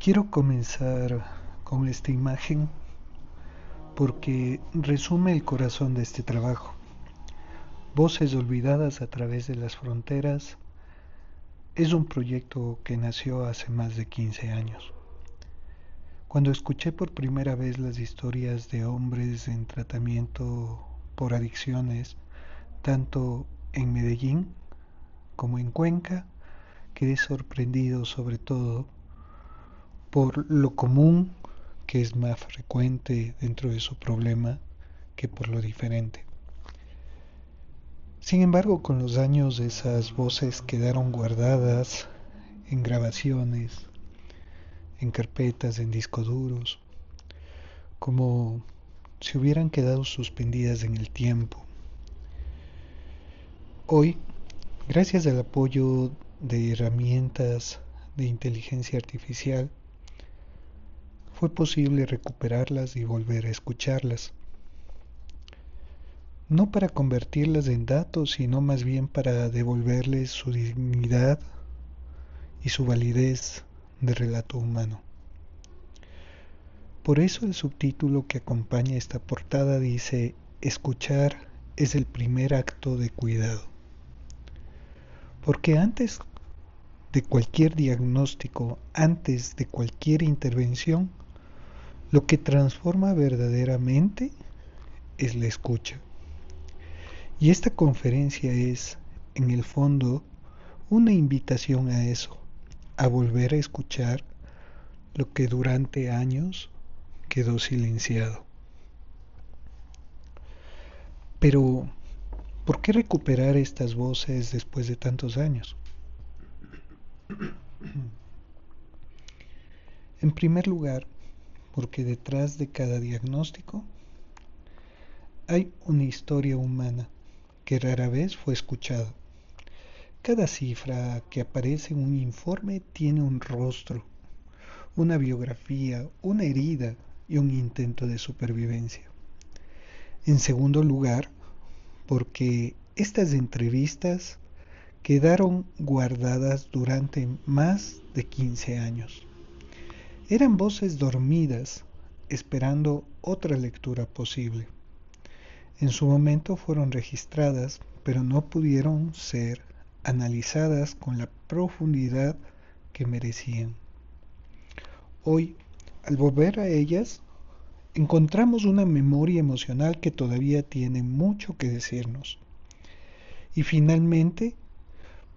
Quiero comenzar con esta imagen porque resume el corazón de este trabajo. Voces olvidadas a través de las fronteras es un proyecto que nació hace más de 15 años. Cuando escuché por primera vez las historias de hombres en tratamiento por adicciones, tanto en Medellín como en Cuenca, quedé sorprendido sobre todo por lo común que es más frecuente dentro de su problema que por lo diferente. Sin embargo, con los años esas voces quedaron guardadas en grabaciones, en carpetas, en discos duros, como si hubieran quedado suspendidas en el tiempo. Hoy, gracias al apoyo de herramientas de inteligencia artificial, fue posible recuperarlas y volver a escucharlas. No para convertirlas en datos, sino más bien para devolverles su dignidad y su validez de relato humano. Por eso el subtítulo que acompaña esta portada dice: escuchar es el primer acto de cuidado. Porque antes de cualquier diagnóstico, antes de cualquier intervención, lo que transforma verdaderamente es la escucha. Y esta conferencia es, en el fondo, una invitación a eso, a volver a escuchar lo que durante años quedó silenciado. Pero, ¿por qué recuperar estas voces después de tantos años? En primer lugar, porque detrás de cada diagnóstico hay una historia humana que rara vez fue escuchada. Cada cifra que aparece en un informe tiene un rostro, una biografía, una herida y un intento de supervivencia. En segundo lugar, porque estas entrevistas quedaron guardadas durante más de 15 años. Eran voces dormidas, esperando otra lectura posible. En su momento fueron registradas, pero no pudieron ser analizadas con la profundidad que merecían. Hoy, al volver a ellas, encontramos una memoria emocional que todavía tiene mucho que decirnos. Y finalmente,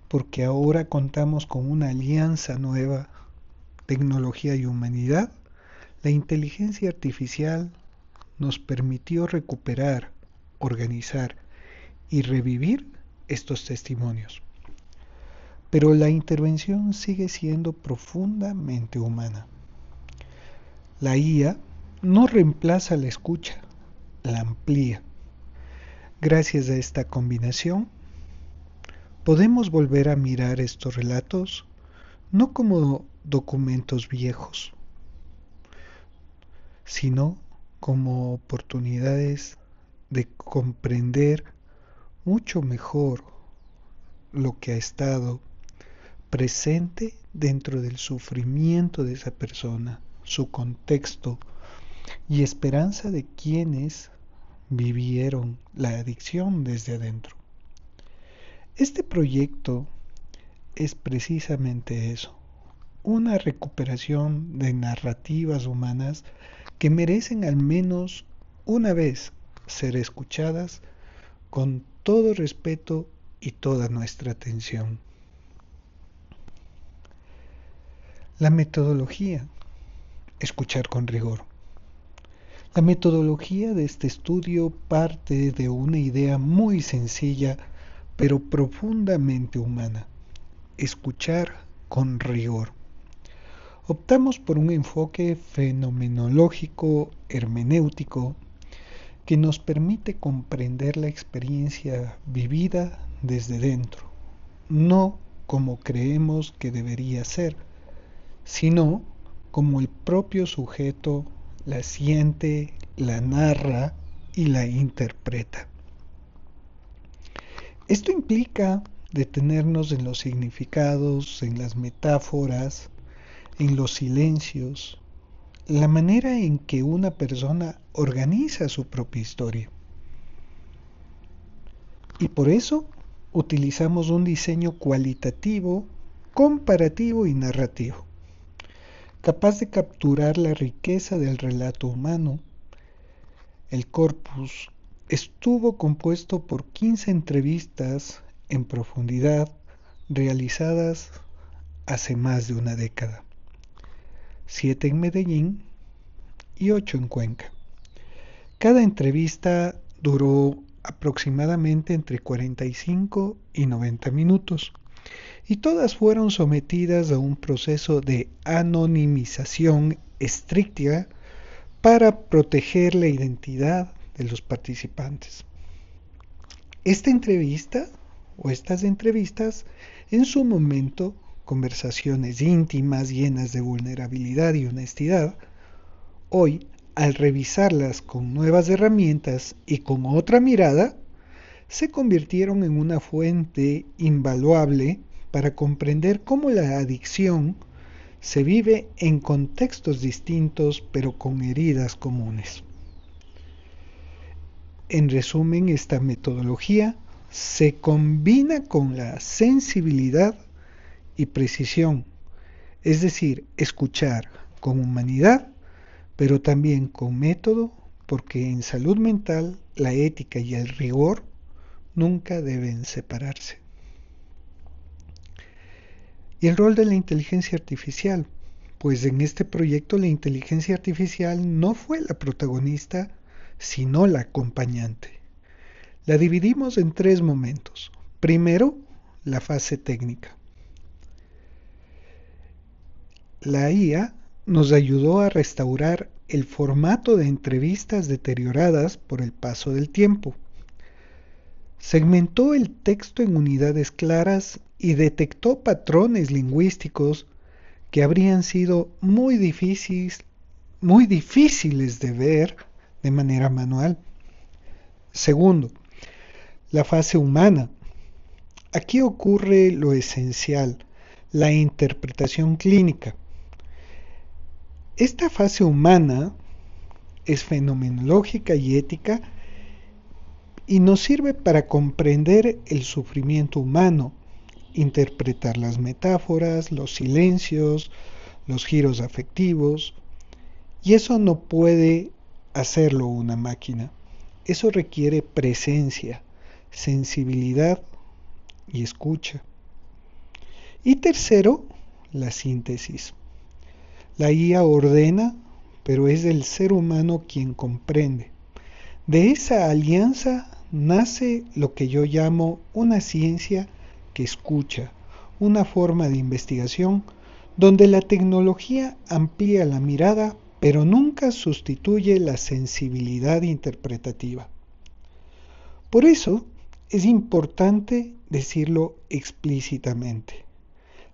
porque ahora contamos con una alianza nueva, tecnología y humanidad, la inteligencia artificial nos permitió recuperar, organizar y revivir estos testimonios. Pero la intervención sigue siendo profundamente humana. La IA no reemplaza la escucha, la amplía. Gracias a esta combinación, podemos volver a mirar estos relatos no como documentos viejos, sino como oportunidades de comprender mucho mejor lo que ha estado presente dentro del sufrimiento de esa persona, su contexto y esperanza de quienes vivieron la adicción desde adentro. Este proyecto es precisamente eso, una recuperación de narrativas humanas que merecen al menos una vez ser escuchadas con todo respeto y toda nuestra atención. La metodología, escuchar con rigor. La metodología de este estudio parte de una idea muy sencilla, pero profundamente humana: escuchar con rigor. Optamos por un enfoque fenomenológico, hermenéutico, que nos permite comprender la experiencia vivida desde dentro, no como creemos que debería ser, sino como el propio sujeto la siente, la narra y la interpreta. Esto implica detenernos en los significados, en las metáforas, en los silencios, la manera en que una persona organiza su propia historia. Y por eso utilizamos un diseño cualitativo, comparativo y narrativo, capaz de capturar la riqueza del relato humano. El corpus estuvo compuesto por 15 entrevistas en profundidad realizadas hace más de una década, 7 en Medellín y 8 en Cuenca. Cada entrevista duró aproximadamente entre 45 y 90 minutos y todas fueron sometidas a un proceso de anonimización estricta para proteger la identidad de los participantes. Esta entrevista o estas entrevistas, en su momento, conversaciones íntimas llenas de vulnerabilidad y honestidad, hoy, al revisarlas con nuevas herramientas y con otra mirada, se convirtieron en una fuente invaluable para comprender cómo la adicción se vive en contextos distintos pero con heridas comunes. En resumen, esta metodología se combina con la sensibilidad y precisión, es decir, escuchar con humanidad, pero también con método, porque en salud mental la ética y el rigor nunca deben separarse. Y el rol de la inteligencia artificial, pues en este proyecto la inteligencia artificial no fue la protagonista, sino la acompañante. La dividimos en 3 momentos. Primero, la fase técnica. La IA nos ayudó a restaurar el formato de entrevistas deterioradas por el paso del tiempo. Segmentó el texto en unidades claras y detectó patrones lingüísticos que habrían sido muy difíciles de ver de manera manual. Segundo, la fase humana. Aquí ocurre lo esencial, la interpretación clínica. Esta fase humana es fenomenológica y ética y nos sirve para comprender el sufrimiento humano, interpretar las metáforas, los silencios, los giros afectivos, y eso no puede hacerlo una máquina. Eso requiere presencia, sensibilidad y escucha. Y tercero, la síntesis. La IA ordena, pero es el ser humano quien comprende. De esa alianza nace lo que yo llamo una ciencia que escucha, una forma de investigación donde la tecnología amplía la mirada, pero nunca sustituye la sensibilidad interpretativa. Por eso es importante decirlo explícitamente.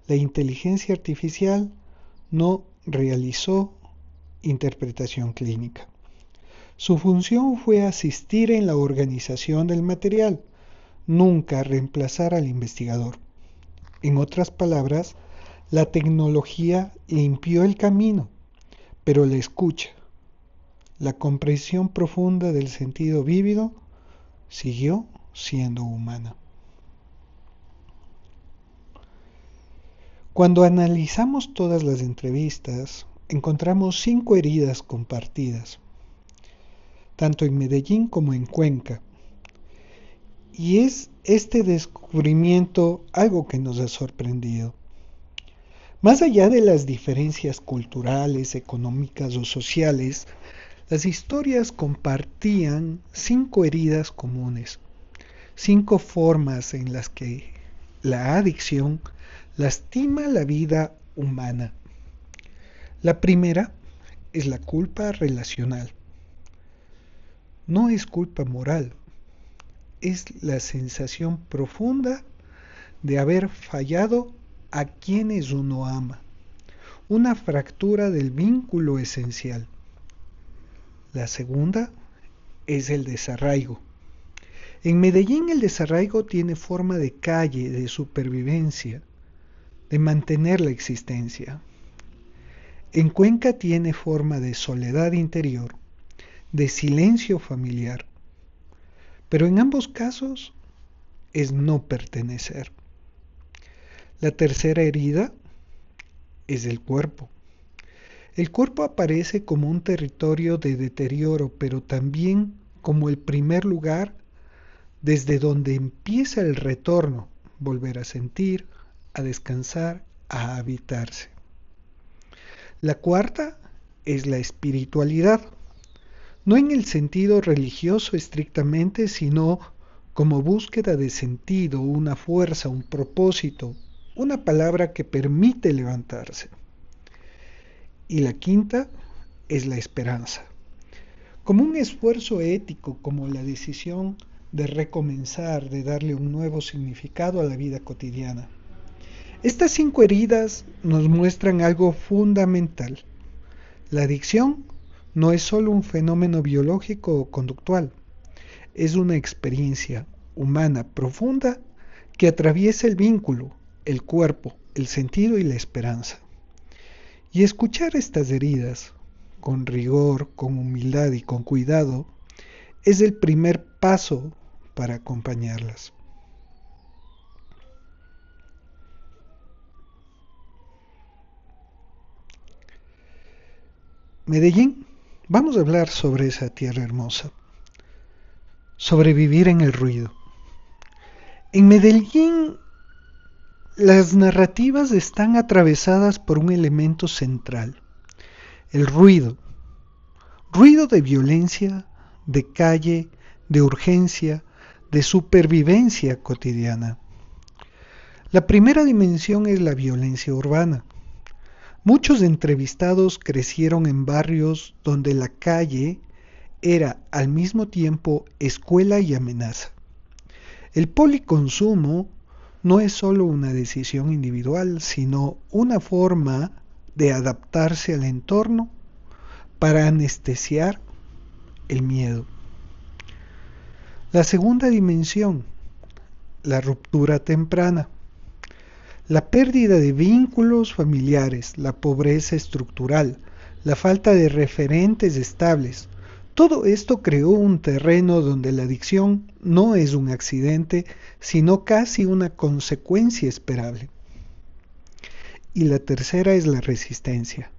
La inteligencia artificial no realizó interpretación clínica. Su función fue asistir en la organización del material, nunca reemplazar al investigador. En otras palabras, la tecnología limpió el camino, pero la escucha, la comprensión profunda del sentido vívido, siguió siendo humana. Cuando analizamos todas las entrevistas, encontramos 5 heridas compartidas, tanto en Medellín como en Cuenca. Y es este descubrimiento algo que nos ha sorprendido. Más allá de las diferencias culturales, económicas o sociales, las historias compartían 5 heridas comunes, 5 formas en las que la adicción lastima la vida humana. La primera es la culpa relacional. No es culpa moral, es la sensación profunda de haber fallado a quienes uno ama, una fractura del vínculo esencial. La segunda es el desarraigo. En Medellín el desarraigo tiene forma de calle, de supervivencia, de mantener la existencia. En Cuenca tiene forma de soledad interior, de silencio familiar, pero en ambos casos es no pertenecer. La tercera herida es el cuerpo. El cuerpo aparece como un territorio de deterioro, pero también como el primer lugar desde donde empieza el retorno, volver a sentir, a descansar, a habitarse. La cuarta es la espiritualidad, no en el sentido religioso estrictamente, sino como búsqueda de sentido, una fuerza, un propósito, una palabra que permite levantarse. Y la quinta es la esperanza, como un esfuerzo ético, como la decisión de recomenzar, de darle un nuevo significado a la vida cotidiana. Estas 5 heridas nos muestran algo fundamental. La adicción no es solo un fenómeno biológico o conductual, es una experiencia humana profunda que atraviesa el vínculo, el cuerpo, el sentido y la esperanza. Y escuchar estas heridas con rigor, con humildad y con cuidado es el primer paso para acompañarlas. Medellín, vamos a hablar sobre esa tierra hermosa, sobre vivir en el ruido. En Medellín, las narrativas están atravesadas por un elemento central, el ruido. Ruido de violencia, de calle, de urgencia, de supervivencia cotidiana. La primera dimensión es la violencia urbana. Muchos entrevistados crecieron en barrios donde la calle era al mismo tiempo escuela y amenaza. El policonsumo no es solo una decisión individual, sino una forma de adaptarse al entorno para anestesiar el miedo. La segunda dimensión, la ruptura temprana. La pérdida de vínculos familiares, la pobreza estructural, la falta de referentes estables. Todo esto creó un terreno donde la adicción no es un accidente, sino casi una consecuencia esperable. Y la tercera es la resistencia.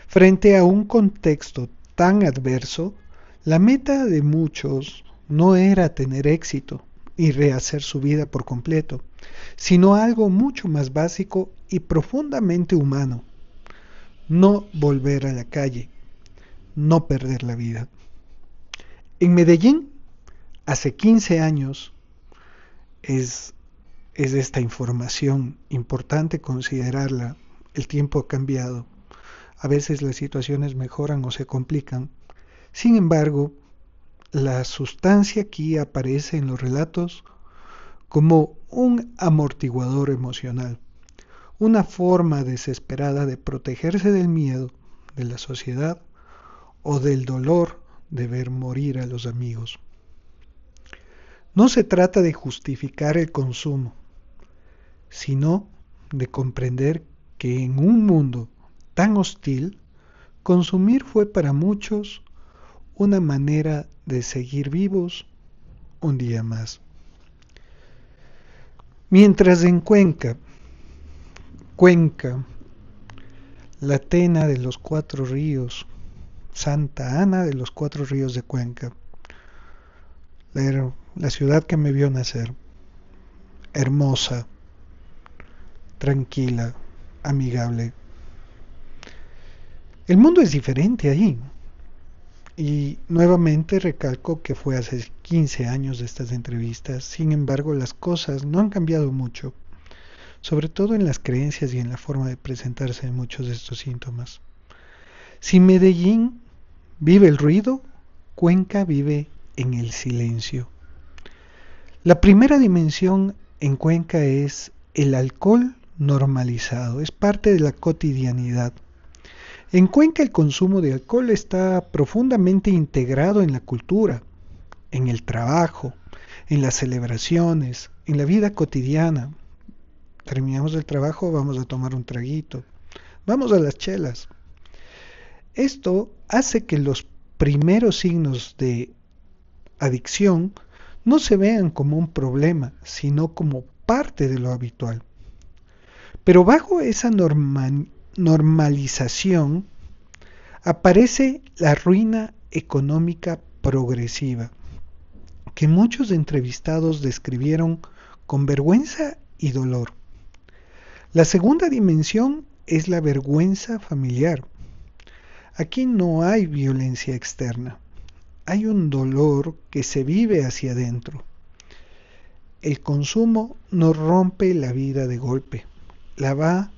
Frente a un contexto tan adverso, la meta de muchos no era tener éxito y rehacer su vida por completo, sino algo mucho más básico y profundamente humano: no volver a la calle, no perder la vida. En Medellín, hace 15 años, es esta información importante considerarla. El tiempo ha cambiado. A veces las situaciones mejoran o se complican. Sin embargo, la sustancia aquí aparece en los relatos como un amortiguador emocional, una forma desesperada de protegerse del miedo, de la sociedad o del dolor de ver morir a los amigos. No se trata de justificar el consumo, sino de comprender que en un mundo tan hostil, consumir fue para muchos una manera de seguir vivos un día más. Mientras en Cuenca, la Tena de los 4 ríos, Santa Ana de los 4 ríos de Cuenca, la ciudad que me vio nacer, hermosa, tranquila, amigable. El mundo es diferente ahí. Y nuevamente recalco que fue hace 15 años de estas entrevistas. Sin embargo, las cosas no han cambiado mucho, sobre todo en las creencias y en la forma de presentarse de muchos de estos síntomas. Si Medellín vive el ruido, Cuenca vive en el silencio. La primera dimensión en Cuenca es el alcohol normalizado, es parte de la cotidianidad. En Cuenca el consumo de alcohol está profundamente integrado en la cultura, en el trabajo, en las celebraciones, en la vida cotidiana. Terminamos el trabajo, vamos a tomar un traguito, vamos a las chelas. Esto hace que los primeros signos de adicción no se vean como un problema, sino como parte de lo habitual. Pero bajo esa normalización aparece la ruina económica progresiva, que muchos entrevistados describieron con vergüenza y dolor. La segunda dimensión es la vergüenza familiar. Aquí no hay violencia externa, hay un dolor que se vive hacia adentro. El consumo no rompe la vida de golpe, la va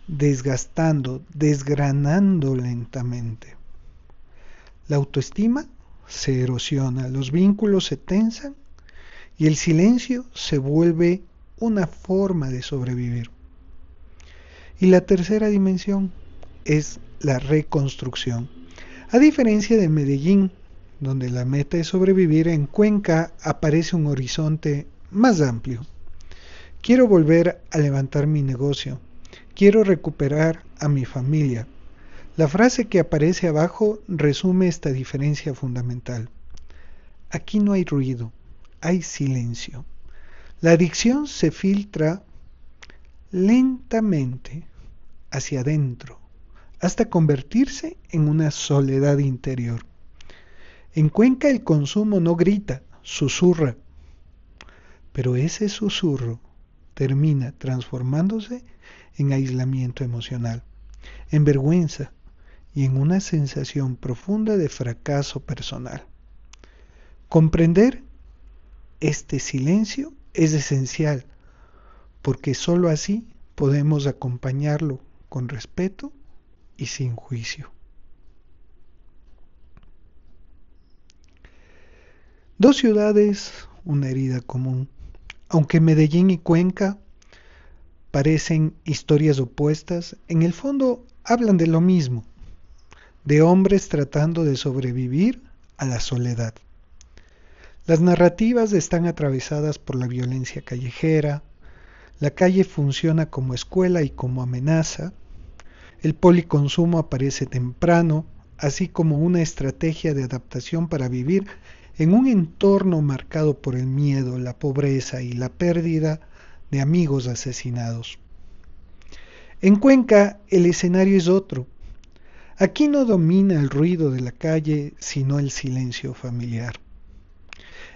desgastando, desgranando lentamente. La autoestima se erosiona, los vínculos se tensan y el silencio se vuelve una forma de sobrevivir. Y la tercera dimensión es la reconstrucción. A diferencia de Medellín, donde la meta es sobrevivir, en Cuenca aparece un horizonte más amplio. Quiero volver a levantar mi negocio. Quiero recuperar a mi familia. La frase que aparece abajo resume esta diferencia fundamental. Aquí no hay ruido, hay silencio. La adicción se filtra lentamente hacia adentro, hasta convertirse en una soledad interior. En Cuenca el consumo no grita, susurra, pero ese susurro termina transformándose en aislamiento emocional, en vergüenza y en una sensación profunda de fracaso personal. Comprender este silencio es esencial, porque sólo así podemos acompañarlo con respeto y sin juicio. Dos ciudades, una herida común. Aunque Medellín y Cuenca parecen historias opuestas, en el fondo hablan de lo mismo, de hombres tratando de sobrevivir a la soledad. Las narrativas están atravesadas por la violencia callejera, la calle funciona como escuela y como amenaza, el policonsumo aparece temprano, así como una estrategia de adaptación para vivir en un entorno marcado por el miedo, la pobreza y la pérdida de amigos asesinados. En Cuenca el escenario es otro. Aquí no domina el ruido de la calle, sino el silencio familiar.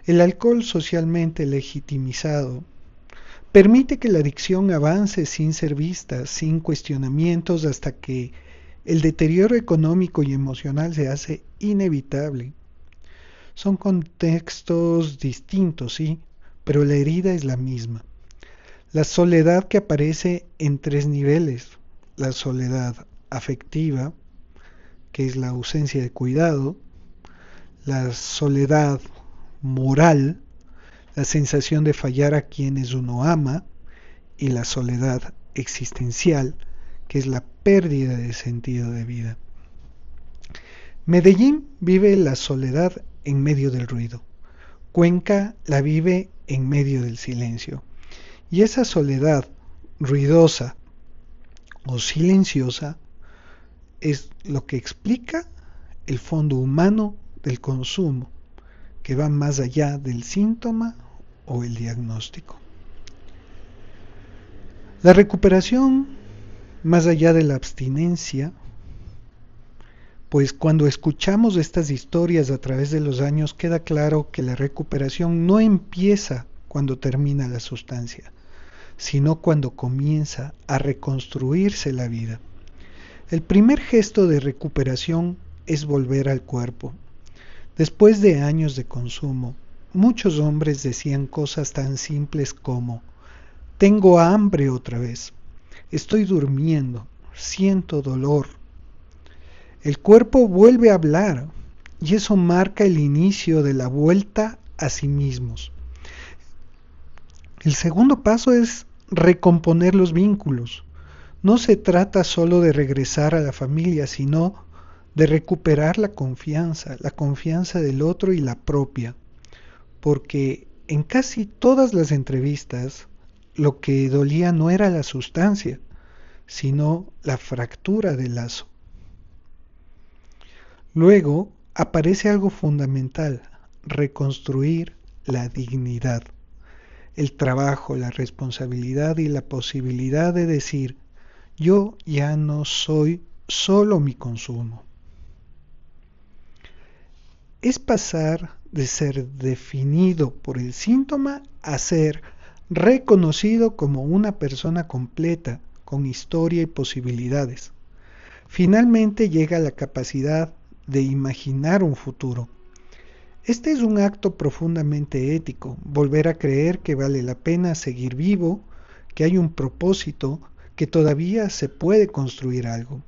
El alcohol socialmente legitimizado permite que la adicción avance sin ser vista, sin cuestionamientos, hasta que el deterioro económico y emocional se hace inevitable. Son contextos distintos, sí, pero la herida es la misma. La soledad que aparece en tres niveles: la soledad afectiva, que es la ausencia de cuidado; la soledad moral, la sensación de fallar a quienes uno ama; y la soledad existencial, que es la pérdida de sentido de vida. Medellín vive la soledad en medio del ruido. Cuenca la vive en medio del silencio. Y esa soledad ruidosa o silenciosa es lo que explica el fondo humano del consumo, que va más allá del síntoma o el diagnóstico. La recuperación, más allá de la abstinencia, pues cuando escuchamos estas historias a través de los años queda claro que la recuperación no empieza cuando termina la sustancia, sino cuando comienza a reconstruirse la vida. El primer gesto de recuperación es volver al cuerpo. Después de años de consumo, muchos hombres decían cosas tan simples como: tengo hambre otra vez, estoy durmiendo, siento dolor. El cuerpo vuelve a hablar y eso marca el inicio de la vuelta a sí mismos. El segundo paso es recomponer los vínculos. No se trata solo de regresar a la familia, sino de recuperar la confianza del otro y la propia. Porque en casi todas las entrevistas lo que dolía no era la sustancia, sino la fractura del lazo. Luego aparece algo fundamental: reconstruir la dignidad, el trabajo, la responsabilidad y la posibilidad de decir: yo ya no soy solo mi consumo. Es pasar de ser definido por el síntoma a ser reconocido como una persona completa, con historia y posibilidades. Finalmente llega la capacidad de imaginar un futuro. Este es un acto profundamente ético: volver a creer que vale la pena seguir vivo, que hay un propósito, que todavía se puede construir algo.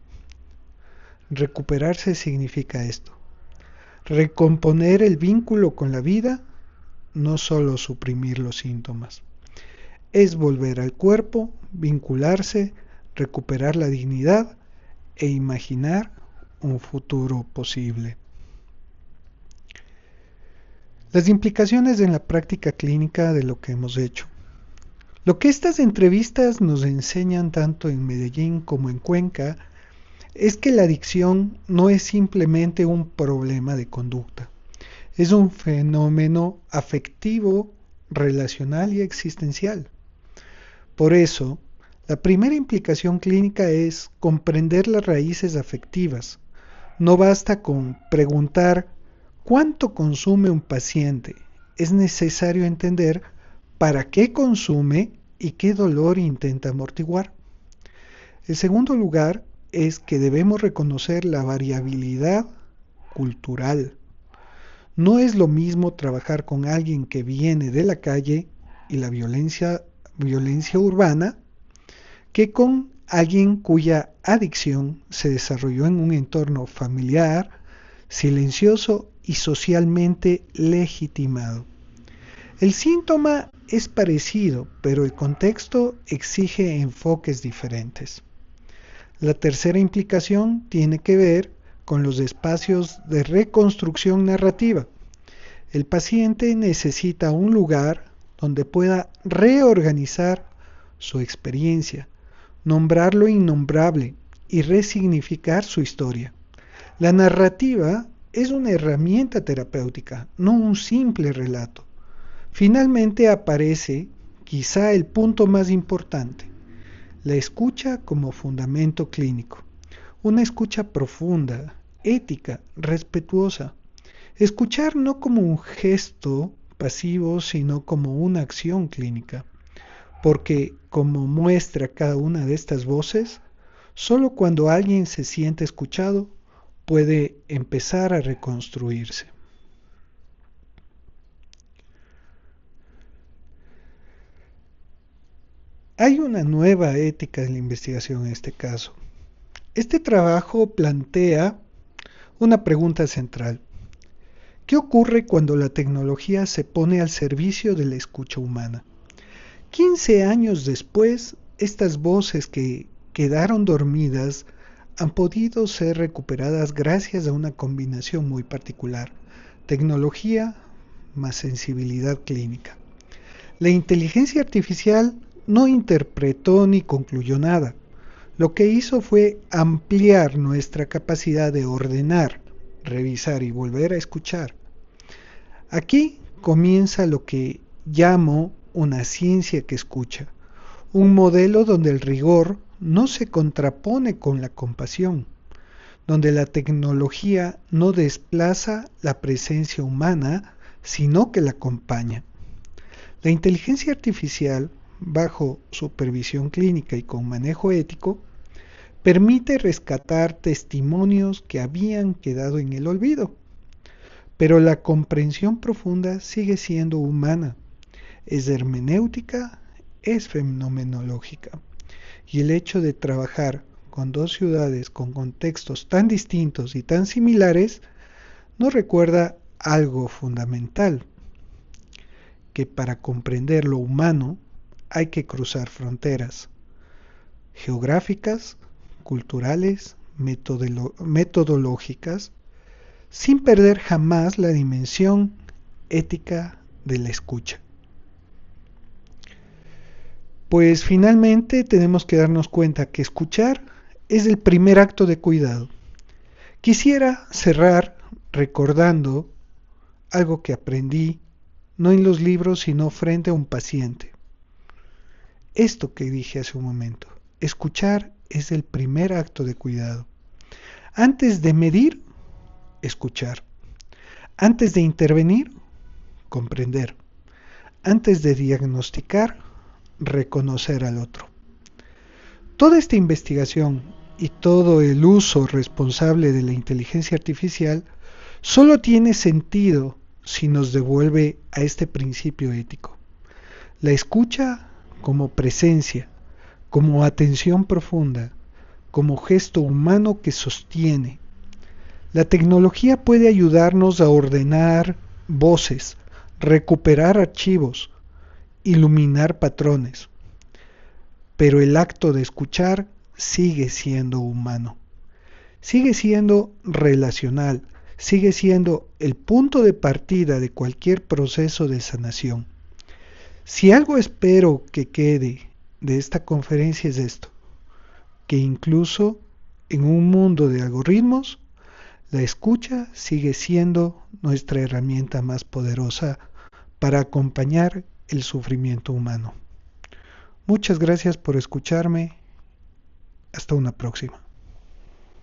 Recuperarse significa esto: recomponer el vínculo con la vida, no solo suprimir los síntomas. Es volver al cuerpo, vincularse, recuperar la dignidad e imaginar un futuro posible. Las implicaciones en la práctica clínica de lo que hemos hecho. Lo que estas entrevistas nos enseñan tanto en Medellín como en Cuenca es que la adicción no es simplemente un problema de conducta, es un fenómeno afectivo, relacional y existencial. Por eso, la primera implicación clínica es comprender las raíces afectivas. No basta con preguntar cuánto consume un paciente, es necesario entender para qué consume y qué dolor intenta amortiguar. El segundo lugar es que debemos reconocer la variabilidad cultural. No es lo mismo trabajar con alguien que viene de la calle y la violencia urbana que con alguien cuya adicción se desarrolló en un entorno familiar, silencioso y socialmente legitimado. El síntoma es parecido, pero el contexto exige enfoques diferentes. La tercera implicación tiene que ver con los espacios de reconstrucción narrativa. El paciente necesita un lugar donde pueda reorganizar su experiencia, nombrar lo innombrable y resignificar su historia. La narrativa es una herramienta terapéutica, no un simple relato. Finalmente aparece quizá el punto más importante: la escucha como fundamento clínico. Una escucha profunda, ética, respetuosa. Escuchar no como un gesto pasivo, sino como una acción clínica. Porque, como muestra cada una de estas voces, solo cuando alguien se siente escuchado puede empezar a reconstruirse. Hay una nueva ética de la investigación en este caso. Este trabajo plantea una pregunta central: ¿qué ocurre cuando la tecnología se pone al servicio de la escucha humana? 15 años después, estas voces que quedaron dormidas han podido ser recuperadas gracias a una combinación muy particular: tecnología más sensibilidad clínica. La inteligencia artificial no interpretó ni concluyó nada. Lo que hizo fue ampliar nuestra capacidad de ordenar, revisar y volver a escuchar. Aquí comienza lo que llamo una ciencia que escucha, un modelo donde el rigor no se contrapone con la compasión, donde la tecnología no desplaza la presencia humana, sino que la acompaña. La inteligencia artificial, bajo supervisión clínica y con manejo ético, permite rescatar testimonios que habían quedado en el olvido. Pero la comprensión profunda sigue siendo humana, es hermenéutica, es fenomenológica. Y el hecho de trabajar con dos ciudades con contextos tan distintos y tan similares nos recuerda algo fundamental: que para comprender lo humano hay que cruzar fronteras geográficas, culturales, metodológicas, sin perder jamás la dimensión ética de la escucha. Pues finalmente tenemos que darnos cuenta que escuchar es el primer acto de cuidado, Quisiera cerrar recordando algo que aprendí, no en los libros, sino frente a un paciente. Esto que dije hace un momento, escuchar es el primer acto de cuidado. Antes de medir, escuchar. Antes de intervenir, comprender. Antes de diagnosticar, reconocer al otro. Toda esta investigación y todo el uso responsable de la inteligencia artificial solo tiene sentido si nos devuelve a este principio ético. La escucha como presencia, como atención profunda, como gesto humano que sostiene. La tecnología puede ayudarnos a ordenar voces, recuperar archivos, iluminar patrones, pero el acto de escuchar sigue siendo humano, sigue siendo relacional, sigue siendo el punto de partida de cualquier proceso de sanación. Si algo espero que quede de esta conferencia es esto, que incluso en un mundo de algoritmos, la escucha sigue siendo nuestra herramienta más poderosa para acompañar el sufrimiento humano. Muchas gracias por escucharme. Hasta una próxima.